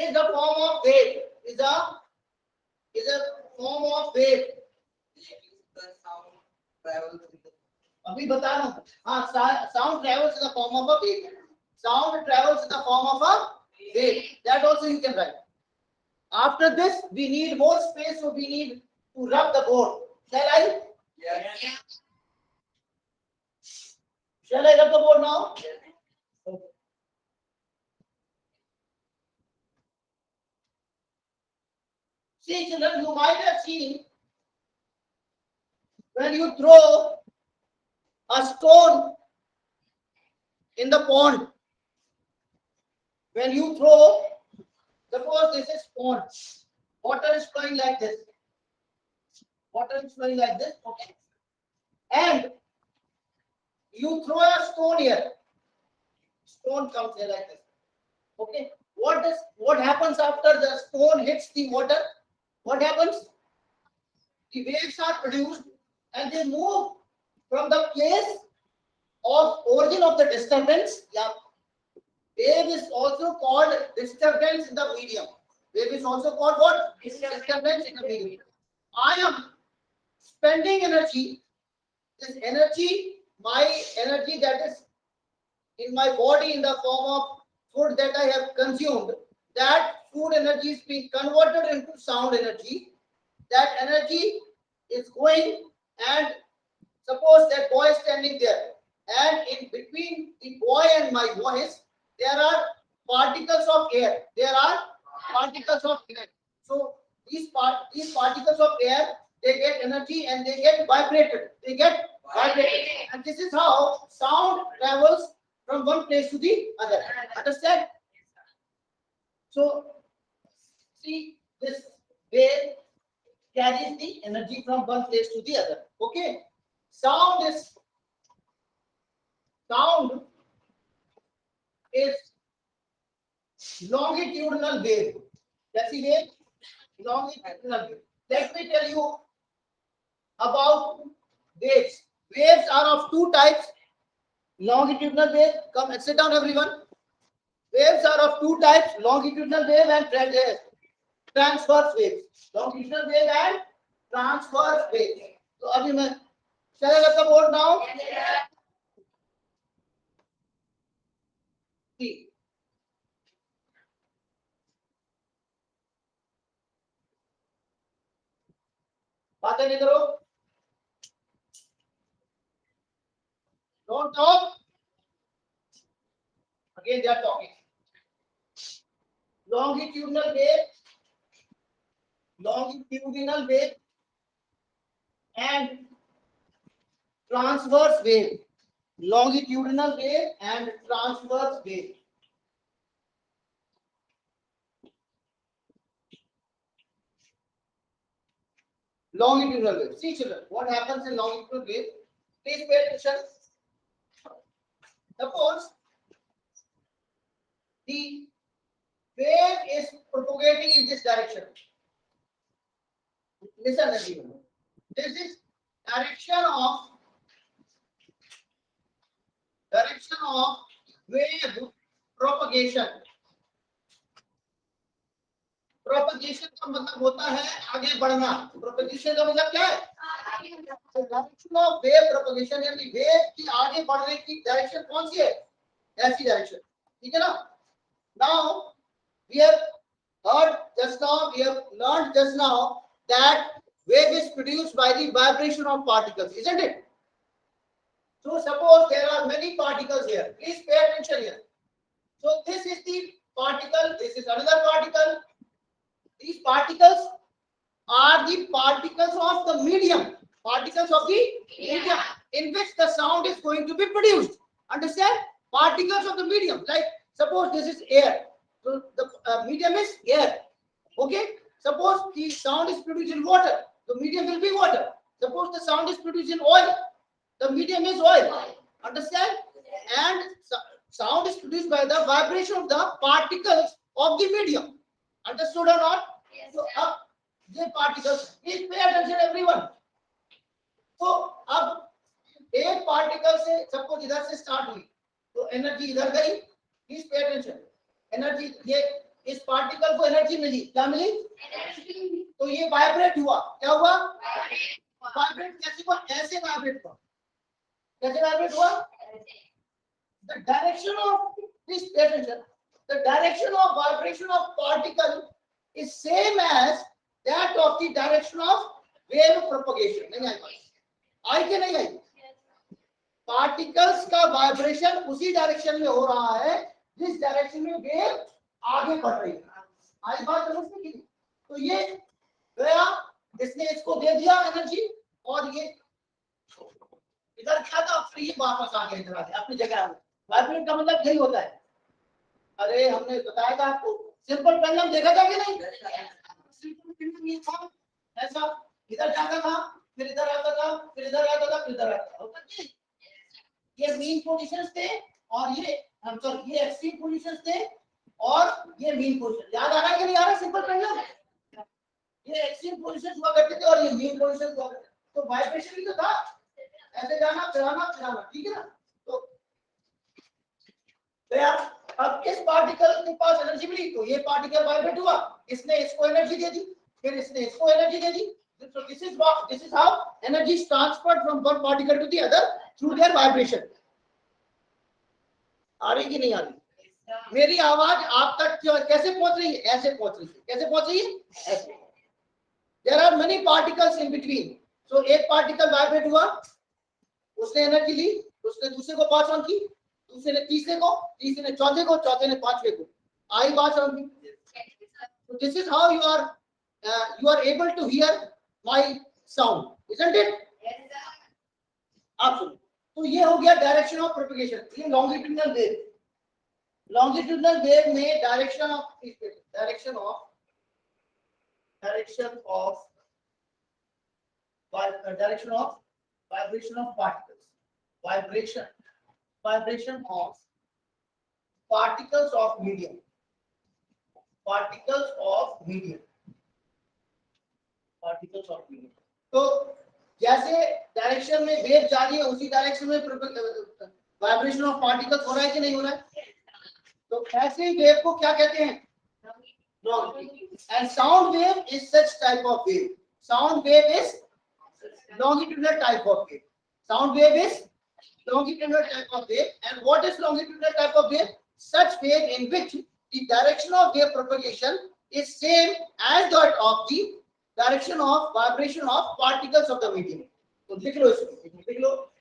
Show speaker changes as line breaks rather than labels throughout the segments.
is the form of wave. Is a form of wave.
The sound travels in the
अभी बता रहा हूँ. हाँ, sound travels in the form of a wave. Sound travels in the form of a wave. That also you can write. After this, we need more space, so we need to rub the board. Shall I?
yes.
Shall I rub the board now? Okay. See, children, you might have seen when you throw a stone in the pond. When you throw, suppose this is pond, water is flowing like this. Water is flowing like this, okay. And you throw a stone here. Stone comes here like this. Okay. What happens after the stone hits the water? What happens? The waves are produced and they move from the place of origin of the disturbance. Yeah. Wave is also called disturbance in the medium. Wave is also called what? Disturbance in the medium. I am spending energy. This energy, my energy that is in my body in the form of food that I have consumed, that food energy is being converted into sound energy. That energy is going, and suppose that boy is standing there, and in between the boy and my voice, there are particles of air. There are particles of air. So these particles of air, they get energy and they get vibrated. They get vibrated, and this is how sound travels from one place to the other. Understand? So see, this wave carries the energy from one place to the other. Okay. Sound is longitudinal wave. कैसी wave? Longitudinal wave. Let me tell you about waves. Waves are of two types. Longitudinal wave. Come and sit down, everyone. Waves are of two types: longitudinal wave and transverse wave. Longitudinal wave and transverse wave. So अभी मैं shall I rub the board now? See. बातें नहीं करो. Don't talk. Again, they are talking. Longitudinal wave and transverse wave. Longitudinal wave and transverse wave. Longitudinal wave. See, children, what happens in longitudinal wave? Please pay attention. Suppose the wave is propagating in this direction. Listen, everyone. This is direction of wave propagation. Propagation का मतलब होता है आगे बढ़ना. Propagation का मतलब क्या है? डायरेक्शन ऑफ वेव प्रोपगेशन, यानी वेव की आगे बढ़ने की डायरेक्शन कौन सी है? ऐसी डायरेक्शन. ठीक है ना? Now we have learned just now that wave is produced by the vibration of particles, isn't it? So suppose there are many particles here. Please pay attention here. So this is the particle, this is another particle. These particles are the particles of the medium, in which the sound is going to be produced. Understand? Particles of the medium. Like suppose this is air, so the medium is air. Okay. Suppose the sound is produced in water, the medium will be water. Suppose the sound is produced in oil, the medium is oil. Understand? And sound is produced by the vibration of the particles of the medium. Understood or not? Yes. So अब ये particles, please pay attention everyone. तो अब एक particle से suppose इधर से start हुई, तो एनर्जी इधर गई. Please pay attention. एनर्जी ये इस पार्टिकल को एनर्जी मिली, क्या मिली? तो ये वाइब्रेट हुआ, क्या हुआ? वाइब्रेट कैसे हुआ? ऐसे वाइब्रेट हुआ। कैसे वाइब्रेट हुआ? The direction of this attention, the direction of vibration of particle is same as that of the direction of wave propagation. नहीं आई क्या नहीं आई? पार्टिकल्स का वाइब्रेशन उसी डायरेक्शन में हो रहा है जिस डायरेक्शन में वेव आगे बढ़ रही है। आई बात समझ में की? तो ये गया, इसने इसको दे दिया एनर्जी, और ये इधर क्या था, फिर ये वापस आ गया इधर आ गया अपनी जगह। वाइब्रेट का मतलब यही होता है। अरे हमने बताया था आपको, सिंपल पेंडुलम देखा था कि नहीं? सिंपल पेंडुलम ये था, ऐसा इधर जाता था, फिर इधर आता था, फिर इधर आता था, फिर इधर आता था। ये मीन पोजीशंस थे, और ये हम सॉरी ये एक्सट्रीम पोजीशंस थे, और ये मीन पोजीशन। याद आ रहा है कि नहीं आ रहा? सिंपल पेंडुलम ये एक्सट्रीम पोजीशंस हुआ करते थे और ये मीन पोजीशंस हुआ करते थे। तो वाइब्रेशन भी तो था, ऐसे जाना फिर आना फिर आना, ठीक है ना? तो यार अब इस पार्टिकल के पास एनर्जी मिली, तो ये पार्टिकल वाइब्रेट हुआ, इसने इसको एनर्जी दे दी, फिर इसने इसको energy they the. So this is how energy is transferred from one particle to the other through their vibration. आ रही कि नहीं आ रही? मेरी आवाज आप तक कैसे पहुंच रही है? ऐसे पहुंच रही है। कैसे पहुंच रही है? ऐसे। There are many particles in between. So एक पार्टिकल वाइब्रेट हुआ, उसने एनर्जी ली, उसने दूसरे को पास ऑन की, दूसरे ने तीसरे को, तीसरे ने चौथे को, चौथे ने पांचवे को। आई बात समझ में? So this is how you are able to hear my sound, isn't it? आप सुनो, तो ये हो गया डायरेक्शन ऑफ प्रोपगेशन। ये लॉन्गिट्यूडनल वेव, लॉन्गिट्यूडनल वेव में direction of vibration of particles, vibration of particles of medium, particles of medium। तो जैसे डायरेक्शन में वेव जा रही है, उसी डायरेक्शन में वाइब्रेशन ऑफ पार्टिकल्स हो रहा है कि नहीं हो रहा है? तो ऐसे ही वेव को क्या कहते हैं? And sound wave is such type of wave. Sound wave is longitudinal type of wave. Sound wave is longitudinal type of wave. And what is longitudinal type of wave? Such wave in which the direction of wave propagation is same as that of the direction of vibration of particles of the medium. तो लिख लो इसको, लिख लो।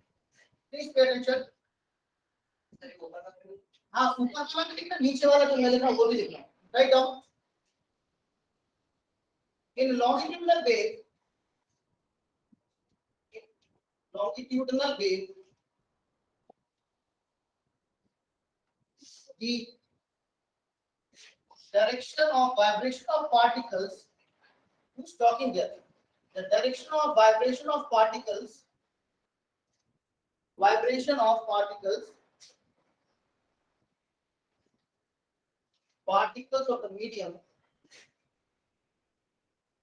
Please pay attention. हाँ, ऊपर वाला लिखना, नीचे वाला जो मैं लिख रहा हूँ वो भी लिखना। Write down. In longitudinal wave, the direction of vibration of particles, who's talking there? The direction of vibration of particles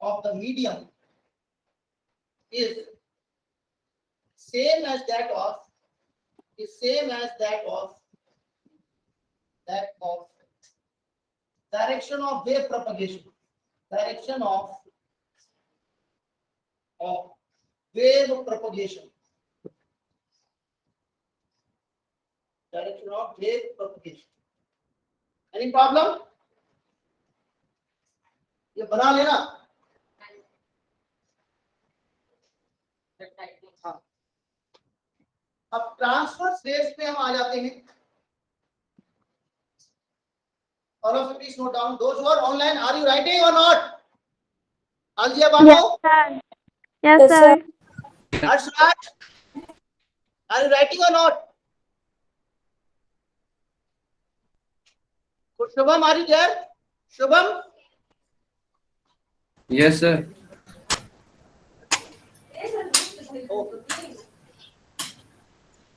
of the medium is same as that of direction of wave propagation, direction of wave propagation, direction of wave propagation. Any problem? ये बना लेना। हाँ, अब transfer waves पे हम आ जाते हैं। All of you please note down. Those who are online, are you writing or not? Algia Bano?
Yes, sir.
Arshrat? Are you writing or not? Shubham, are you there? Shubham?
Yes, sir.
Oh.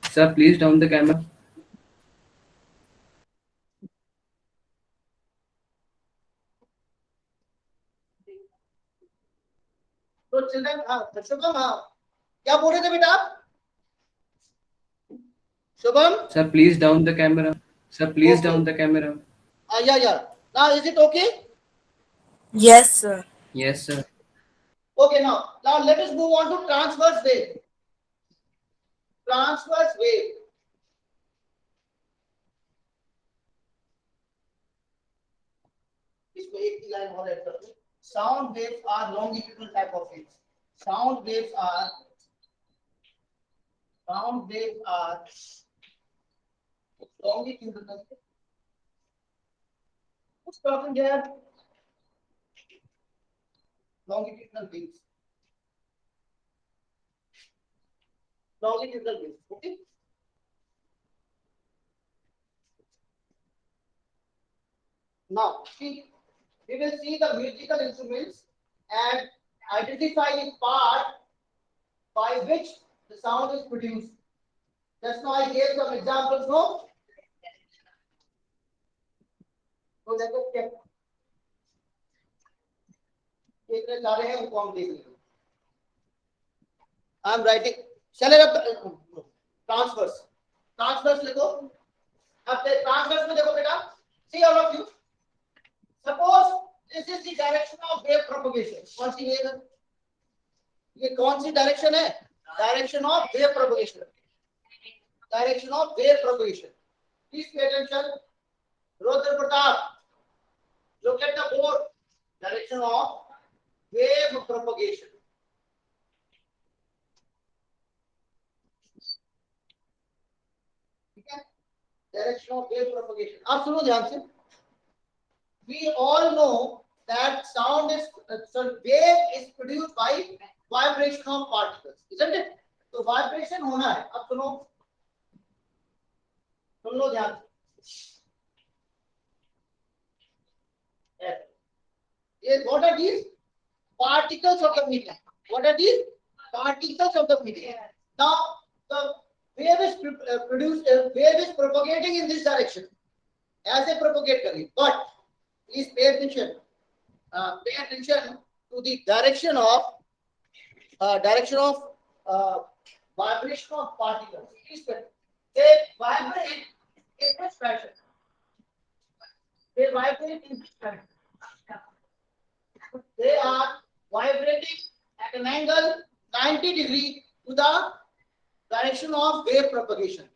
Sir, please down the camera.
तो children, हाँ शुभम, हाँ क्या बोल रहे थे बेटा आप? Shubham?
Sir, please down the camera. Sir, please
Okay.
down the camera.
Yeah. Now is it okay?
Yes, sir.
Yes, sir.
Okay, now let us move on to transverse wave. Transverse wave. इसको एक ही line और add कर दो. Sound waves are longitudinal type of waves. Sound waves are longitudinal. Who's talking here? Longitudinal waves. Longitudinal waves. Okay. Now, see, we will see the musical instruments and identify the part by which the sound is produced. Just now I gave some examples, no? So let us check. कितने सारे हैं उनको हम देख लेंगे. I am writing. चलेगा transverse. Transverse लिखो. अब transverse में देखो बेटा. See all of you. Suppose this is the direction of wave propagation. कौन सी wave है? ये कौन सी direction है? Direction of wave propagation. Direction of wave propagation. Please pay attention. Rudra Pratap, look at the board. Direction of wave propagation. Okay? Direction of wave propagation. आप सुनो ध्यान से. We all know that wave is produced by vibration of particles, isn't it? तो vibration होना है. अब सुनो. सुन लो ध्यान से. What are these? Particles of the medium. What are these? Particles of the medium. Now, the wave is produced, wave is propagating in this direction. ऐसे propagate करेगी. But please pay attention. Pay attention to the direction of vibration of particles. Please pay. They vibrate in this fashion. They vibrate in this fashion. They are vibrating at an angle 90 degree to the direction of wave propagation.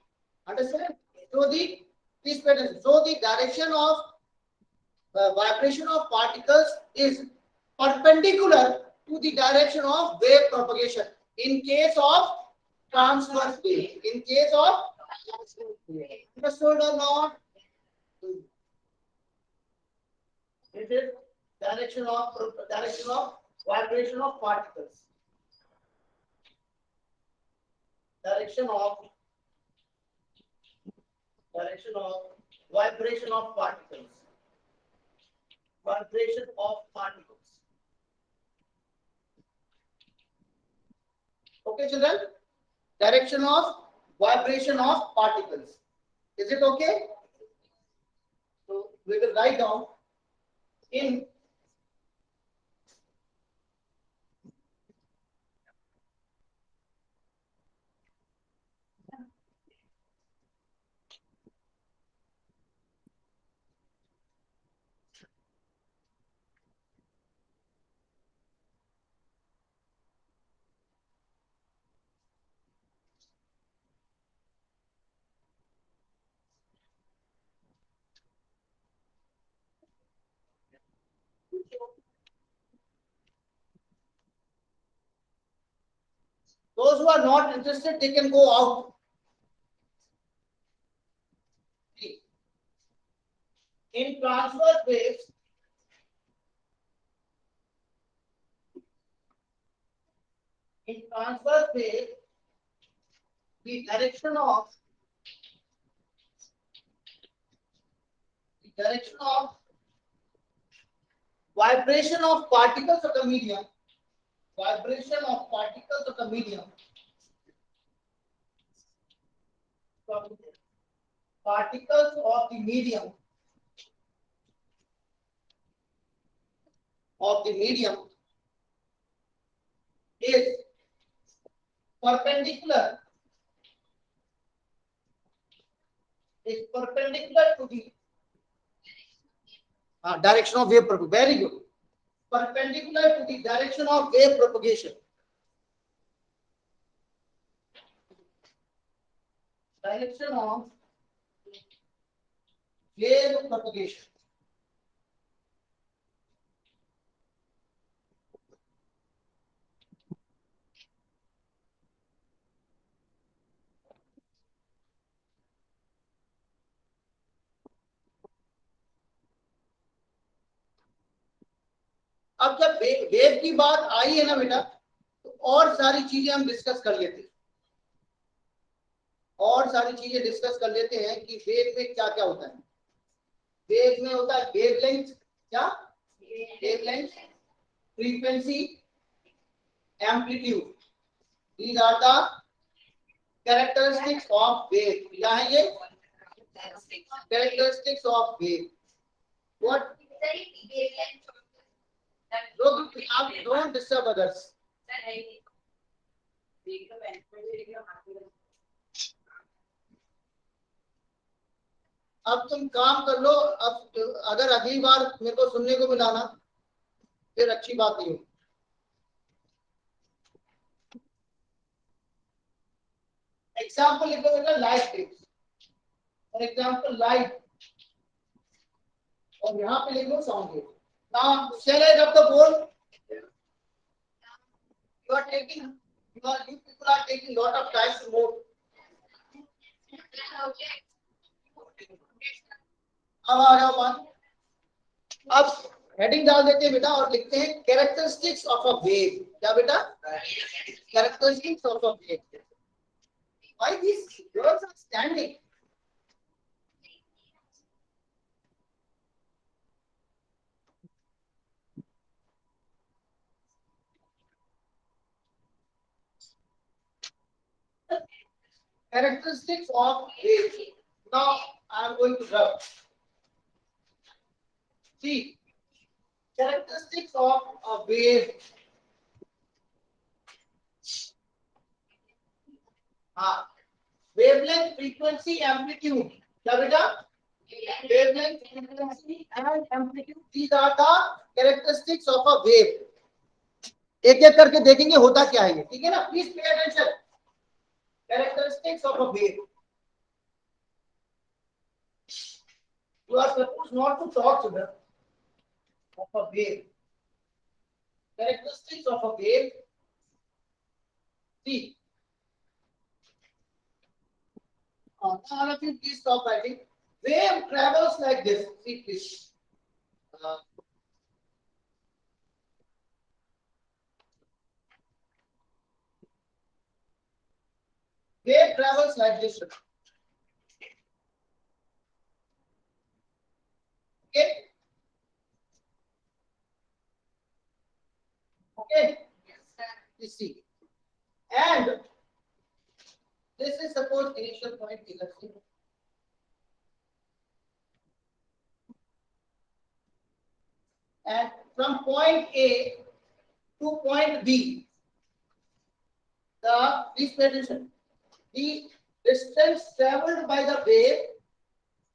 Understand? So the direction of vibration of particles is perpendicular to the direction of wave propagation in case of transverse wave. In case of transverse wave. Understood or not? It is direction of vibration of particles. Direction of vibration of particles. Vibration of particles. Okay, children? Direction of vibration of particles. Is it okay? So we will write down in those who are not interested, they can go out. In transverse waves, the direction of vibration of particles of the medium. Vibration of particles of the medium. Particles of the medium. Is perpendicular. To the direction of wave propagation. Very good. Perpendicular to the direction of wave propagation. Direction of wave propagation. अब जब wave की बात आई है ना बेटा, तो और सारी चीजें हम डिस्कस कर लेते हैं, और सारी चीजें डिस्कस कर लेते हैं कि वेव में क्या क्या होता है। वेव में होता है वेवलेंथ, क्या wavelength, frequency, amplitude, these are the characteristics of wave. क्या है ये characteristics of wave? What? Don't disturb others. अब तुम काम कर लो। अब अगर अगली बार मेरे को सुनने को मिला ना, फिर अच्छी बात नहीं होगी। एग्जाम्पल लिखो बेटा, light waves, for example light, और यहाँ पे लिख लो sound wave. Now, shall I rub the board? You people are taking lot of time to move. अब आ जाओ बात। अब हेडिंग डाल देते हैं बेटा और लिखते हैं कैरेक्टरिस्टिक्स ऑफ अ वेव। क्या बेटा? Characteristics of a wave. Why these girls are standing? Characteristics of wave. Now I am going to rub. See, characteristics of a wave. Wavelength, frequency, amplitude. क्या बेटा? Wavelength, frequency and amplitude. These are the characteristics of a wave. एक एक करके देखेंगे होता क्या है ये, ठीक है ना? Please pay attention. Characteristics of a wave. You are supposed not to talk to them. Of a wave. Characteristics of a wave. See. All of you please stop writing. Wave travels like this. See please. Wave travels like this. Okay. Okay.
Yes, sir.
You see. And this is suppose initial point. And from point A to point B, please pay attention. The distance traveled by the wave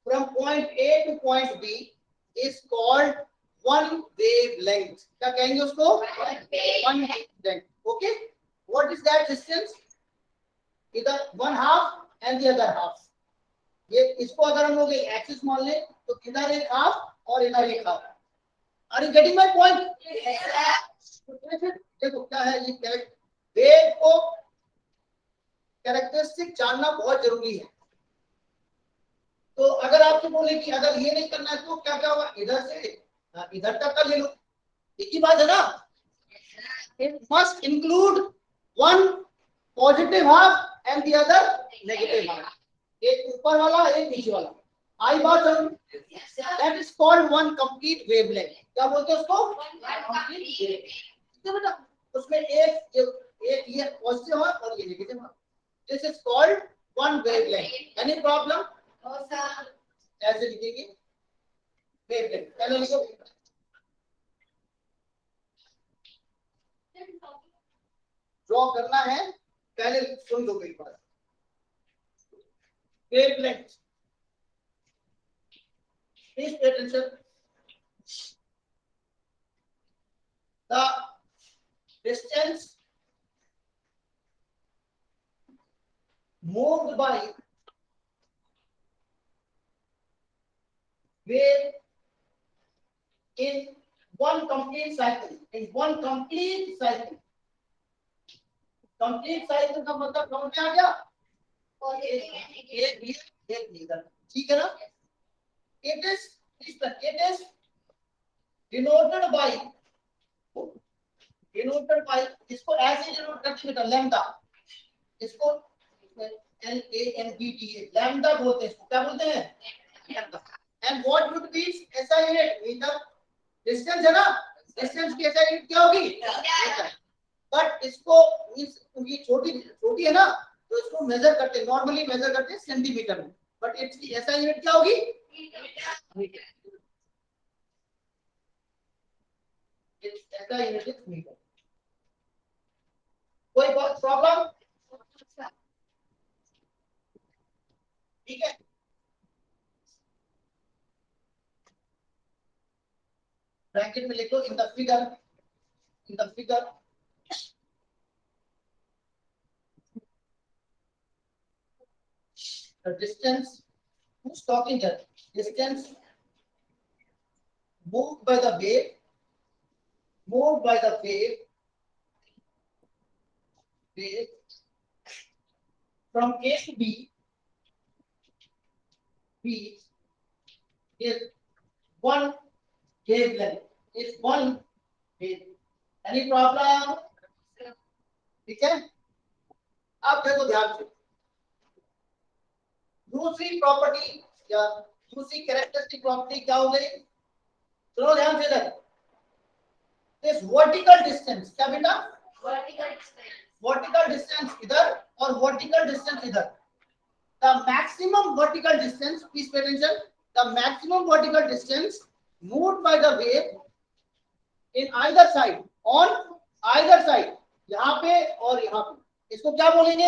from point A to point B is called one wavelength. क्या कहेंगे उसको? One wavelength. Okay. What is that distance? Either one half and the other half. ये इसको अगर हम लोग axis मान ले तो इधर एक हाफ और इधर एक half. Are you getting my point? देखो क्या है ये वेव को कैरेक्टरिस्टिक जानना बहुत जरूरी है। तो अगर आपको बोले कि अगर ये नहीं करना है तो क्या क्या होगा, इधर से इधर तक का ले लो, एक ही बात है ना। It must include one positive half and the other negative half. एक ऊपर वाला एक नीचे वाला। आई बात समझ? That is called one complete wavelength. क्या बोलते हैं उसको? बेटा उसमें एक ये पॉजिटिव है और ये नेगेटिव है। This is called one wavelength. Any problem?
No, sir.
ऐसे लिखेंगे wavelength। पहले लिखो ड्रॉ करना है, पहले सुन लो मेरी बात। wavelength. Please pay attention. in one complete cycle. In one complete cycle. Complete cycle का मतलब समझ में आ गया? एक लीडर, ठीक है ना? It is denoted by इसको ऐसे डिनोट करते हैं लैम्डा, इसको LAMBDA लैम्डा बोलते हैं, इसको क्या बोलते हैं? Lambda. And what would be SI unit? Metre. Distance है ना? डिस्टेंस की SI unit क्या होगी? मीटर. बट इसको ये छोटी है ना, तो इसको मेजर करते हैं, नॉर्मली मेजर करते हैं सेंटीमीटर में, बट इसकी SI यूनिट क्या होगी? Metre. SI unit is metre. कोई प्रॉब्लम? ठीक है. ब्रैकेट में लिखो in the figure the distance, who's talking there? Distance moved by the wave from A to B is one wavelength. Is one wave. Any problem? ठीक है. अब देखो ध्यान से, दूसरी प्रॉपर्टी या दूसरी कैरेक्टरिस्टिक प्रॉपर्टी क्या हो गई? चलो ध्यान से इधर. दिस वर्टिकल डिस्टेंस, क्या बेटा? वर्टिकल डिस्टेंस इधर और वर्टिकल डिस्टेंस इधर. The maximum vertical distance, please pay attention, the maximum vertical distance moved by the wave in either side, on either side, यहाँ पे और यहाँ पे, इसको क्या बोलेंगे?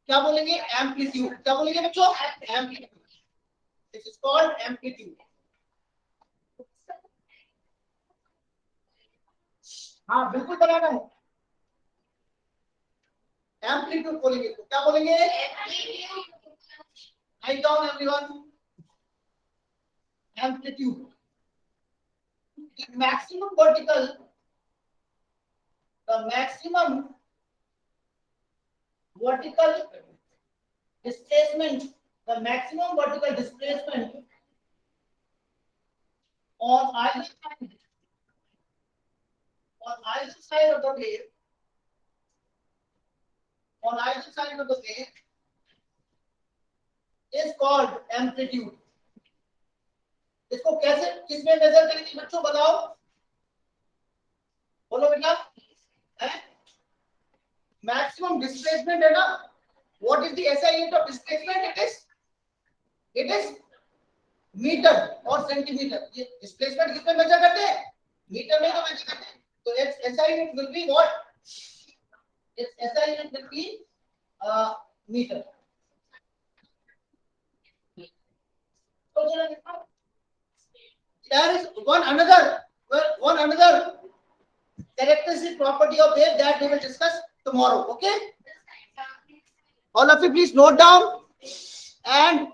एम्पलीट्यूड. क्या बोलेंगे बच्चों? Amplitude. This is called amplitude. हाँ बिल्कुल बनाना है. एम्पलीट्यूड बोलेंगे, तो क्या बोलेंगे? Write down everyone. Amplitude. Maximum vertical, the maximum vertical displacement on either side of the wave, is called amplitude. इसको कैसे किसमें मेजर करेंगे बच्चों, बताओ, बोलो बेटा. मैक्सिमम डिस्प्लेसमेंट है ना, what is the SI unit of displacement? It is metre और सेंटीमीटर. ये डिस्प्लेसमेंट किसमें मेजर करते हैं? मीटर में तो मेजर करते हैं. तो its SI unit will be what? Its SI unit will be meter. So there is one another characteristic property of wave that we will discuss tomorrow. Okay, all of you please note down and